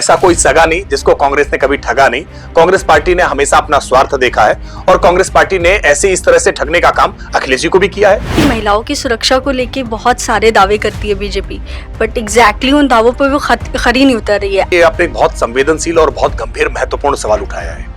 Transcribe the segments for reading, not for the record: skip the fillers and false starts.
ऐसा कोई सगा नहीं जिसको कांग्रेस ने कभी ठगा नहीं। कांग्रेस पार्टी ने हमेशा अपना स्वार्थ देखा है और कांग्रेस पार्टी ने ऐसे इस तरह से ठगने का काम अखिलेश जी को भी किया है। महिलाओं की सुरक्षा को लेके बहुत सारे दावे करती है बीजेपी, बट एग्जैक्टली उन दावों पर वो खरी नहीं उतर रही है। ये आपने एक बहुत संवेदनशील और बहुत गंभीर महत्वपूर्ण सवाल उठाया है।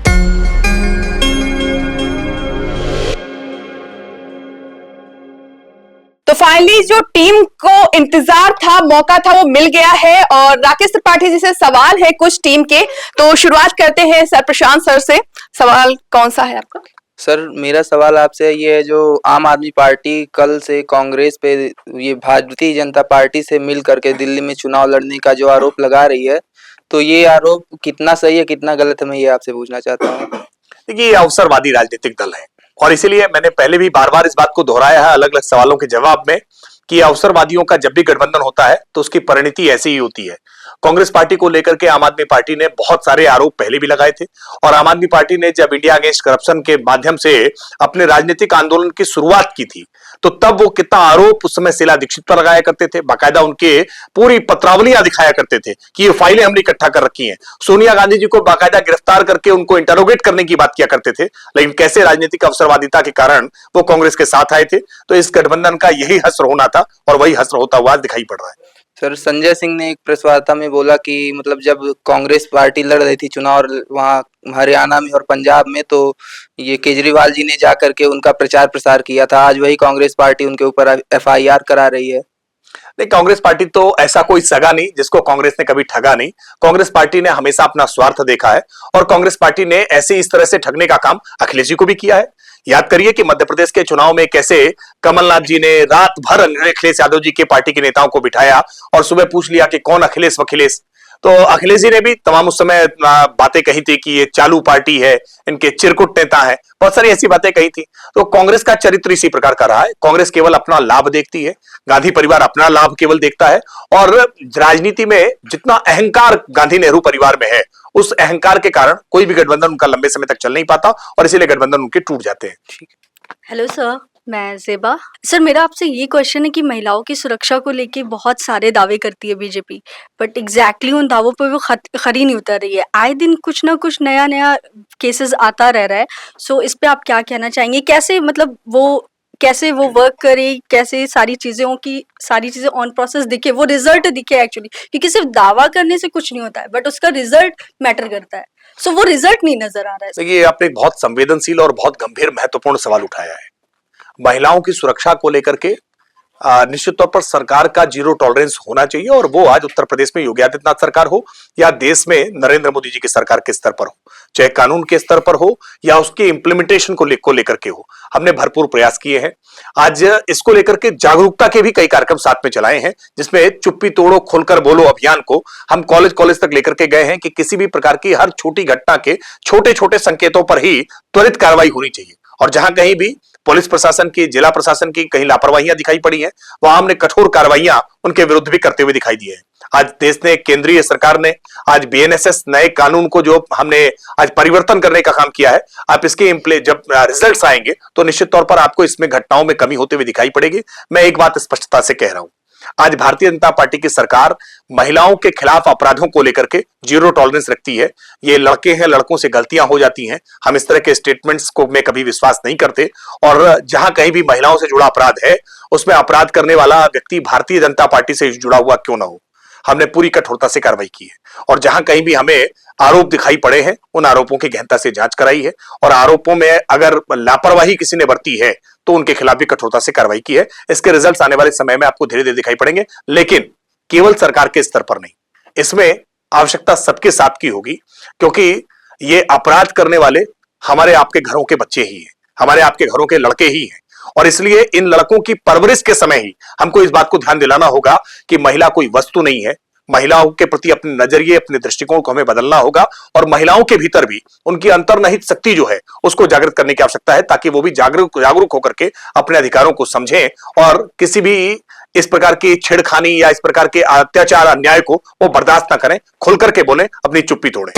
तो फाइनली जो टीम को इंतजार था, मौका था, वो मिल गया है। और राकेश त्रिपाठी जी से सवाल है कुछ टीम के, तो शुरुआत करते हैं सर प्रशांत सर से। सवाल कौन सा है आपका? सर मेरा सवाल आपसे ये है, जो आम आदमी पार्टी कल से कांग्रेस पे ये भारतीय जनता पार्टी से मिल करके दिल्ली में चुनाव लड़ने का जो आरोप लगा रही है, तो ये आरोप कितना सही है कितना गलत है, मैं ये आपसे पूछना चाहता हूँ। देखिए, ये अवसरवादी राजनीतिक दल है और इसीलिए मैंने पहले भी बार बार इस बात को दोहराया है अलग अलग सवालों के जवाब में कि अवसरवादियों का जब भी गठबंधन होता है तो उसकी परिणति ऐसी ही होती है। कांग्रेस पार्टी को लेकर के आम आदमी पार्टी ने बहुत सारे आरोप पहले भी लगाए थे और आम आदमी पार्टी ने जब इंडिया अगेंस्ट करप्शन के माध्यम से अपने राजनीतिक आंदोलन की शुरुआत की थी तो तब वो कितना आरोप उस समय शीला दीक्षित पर लगाया करते थे, बाकायदा उनके पूरी पत्रावलियां दिखाया करते थे कि ये फाइलें हमने इकट्ठा कर रखी हैं। सोनिया गांधी जी को बाकायदा गिरफ्तार करके उनको इंटरोगेट करने की बात किया करते थे, लेकिन कैसे राजनीतिक अवसरवादिता के कारण वो कांग्रेस के साथ आए थे। तो इस गठबंधन का यही हश्र होना था और वही हश्र होता हुआ दिखाई पड़ रहा है। सर संजय सिंह ने एक प्रेस वार्ता में बोला कि मतलब जब कांग्रेस पार्टी लड़ रही थी चुनाव वहाँ हरियाणा में और पंजाब में, तो ये केजरीवाल जी ने जाकर के उनका प्रचार प्रसार किया था। आज वही कांग्रेस पार्टी उनके ऊपर FIR करा रही है। नहीं, कांग्रेस पार्टी तो ऐसा कोई सगा नहीं जिसको कांग्रेस ने कभी ठगा नहीं। कांग्रेस पार्टी ने हमेशा अपना स्वार्थ देखा है और कांग्रेस पार्टी ने ऐसे इस तरह से ठगने का काम अखिलेश जी को भी किया है। याद करिए कि मध्य प्रदेश के चुनाव में कैसे कमलनाथ जी ने रात भर अखिलेश यादव जी के पार्टी के नेताओं को बिठाया और सुबह पूछ लिया कि कौन अखिलेश वखिलेश। तो अखिलेश जी ने भी तमाम उस समय बातें कही थी कि ये चालू पार्टी है, इनके चिरकुट नेता है, बहुत सारी ऐसी बातें कही थी। तो कांग्रेस का चरित्र इसी प्रकार का रहा है। कांग्रेस केवल अपना लाभ देखती है, गांधी परिवार अपना लाभ केवल देखता है और राजनीति में जितना अहंकार गांधी नेहरू परिवार में है उस अहंकार के कारण कोई भी गठबंधन उनका लंबे समय तक चल नहीं पाता और इसीलिए गठबंधन उनके टूट जाते हैं। ठीक है। हेलो सर, मैं ज़ेबा। सर मेरा आपसे ये क्वेश्चन है कि महिलाओं की सुरक्षा को लेके बहुत सारे दावे करती है बीजेपी, बट एग्जैक्टली उन दावों पर वो खरी नहीं उतर रही है। आए दिन कुछ ना कुछ नया नया केसेस आता रह रहा है। सो इस पे आप क्या कहना चाहेंगे? कैसे वो वर्क करे, कैसे सारी चीजें ऑन प्रोसेस दिखे, वो रिजल्ट दिखे एक्चुअली, क्योंकि सिर्फ दावा करने से कुछ नहीं होता है बट उसका रिजल्ट मैटर करता है। सो वो रिजल्ट नहीं नजर आ रहा है। देखिए, आपने एक बहुत संवेदनशील और बहुत गंभीर महत्वपूर्ण सवाल उठाया है। महिलाओं की सुरक्षा को लेकर के निश्चित तौर पर सरकार का जीरो टॉलरेंस होना चाहिए और वो आज उत्तर प्रदेश में योगी आदित्यनाथ सरकार हो या देश में नरेंद्र मोदी जी की सरकार के स्तर पर हो, चाहे कानून के स्तर पर हो या उसके इंप्लीमेंटेशन को लेकर के हो, हमने भरपूर प्रयास किए हैं। आज इसको लेकर के जागरूकता के भी कई कार्यक्रम साथ में चलाए हैं, जिसमें चुप्पी तोड़ो खुलकर बोलो अभियान को हम कॉलेज तक लेकर के गए हैं कि किसी भी प्रकार की हर छोटी घटना के छोटे छोटे संकेतों पर ही त्वरित कार्रवाई होनी चाहिए और जहां कहीं भी पुलिस प्रशासन की, जिला प्रशासन की कहीं लापरवाहियां दिखाई पड़ी हैं, वहां हमने कठोर कार्रवाइयां उनके विरुद्ध भी करते हुए दिखाई दिए हैं। आज देश ने, केंद्रीय सरकार ने आज BNSS नए कानून को जो हमने आज परिवर्तन करने का काम किया है, आप इसके जब रिजल्ट्स आएंगे तो निश्चित तौर पर आपको इसमें घटनाओं में कमी होते हुए दिखाई पड़ेगी। मैं एक बात स्पष्टता से कह रहा हूं, आज भारतीय जनता पार्टी की सरकार महिलाओं के खिलाफ अपराधों को लेकर के जीरो टॉलरेंस रखती है। ये लड़के हैं, लड़कों से गलतियां हो जाती हैं, हम इस तरह के स्टेटमेंट्स को में कभी विश्वास नहीं करते और जहां कहीं भी महिलाओं से जुड़ा अपराध है उसमें अपराध करने वाला व्यक्ति भारतीय जनता पार्टी से जुड़ा हुआ क्यों ना हो, हमने पूरी कठोरता से कार्रवाई की है और जहां कहीं भी हमें आरोप दिखाई पड़े हैं उन आरोपों की गहनता से जांच कराई है और आरोपों में अगर लापरवाही किसी ने बरती है तो उनके खिलाफ भी कठोरता से कार्रवाई की है। इसके रिजल्ट्स आने वाले समय में आपको धीरे धीरे दिखाई पड़ेंगे, लेकिन केवल सरकार के स्तर पर नहीं, इसमें आवश्यकता सबके साथ की होगी, क्योंकि ये अपराध करने वाले हमारे आपके घरों के बच्चे ही हैं, हमारे आपके घरों के लड़के ही हैं और इसलिए इन लड़कों की परवरिश के समय ही हमको इस बात को ध्यान दिलाना होगा कि महिला कोई वस्तु नहीं है। महिलाओं के प्रति अपने नजरिए, अपने दृष्टिकोण को हमें बदलना होगा और महिलाओं के भीतर भी उनकी अंतर्निहित शक्ति जो है उसको जागृत करने की आवश्यकता है, ताकि वो भी जागरूक होकर के अपने अधिकारों को समझें और किसी भी इस प्रकार की छेड़खानी या इस प्रकार के अत्याचार अन्याय को वो बर्दाश्त ना करें, खुल करके बोलें, अपनी चुप्पी तोड़ें।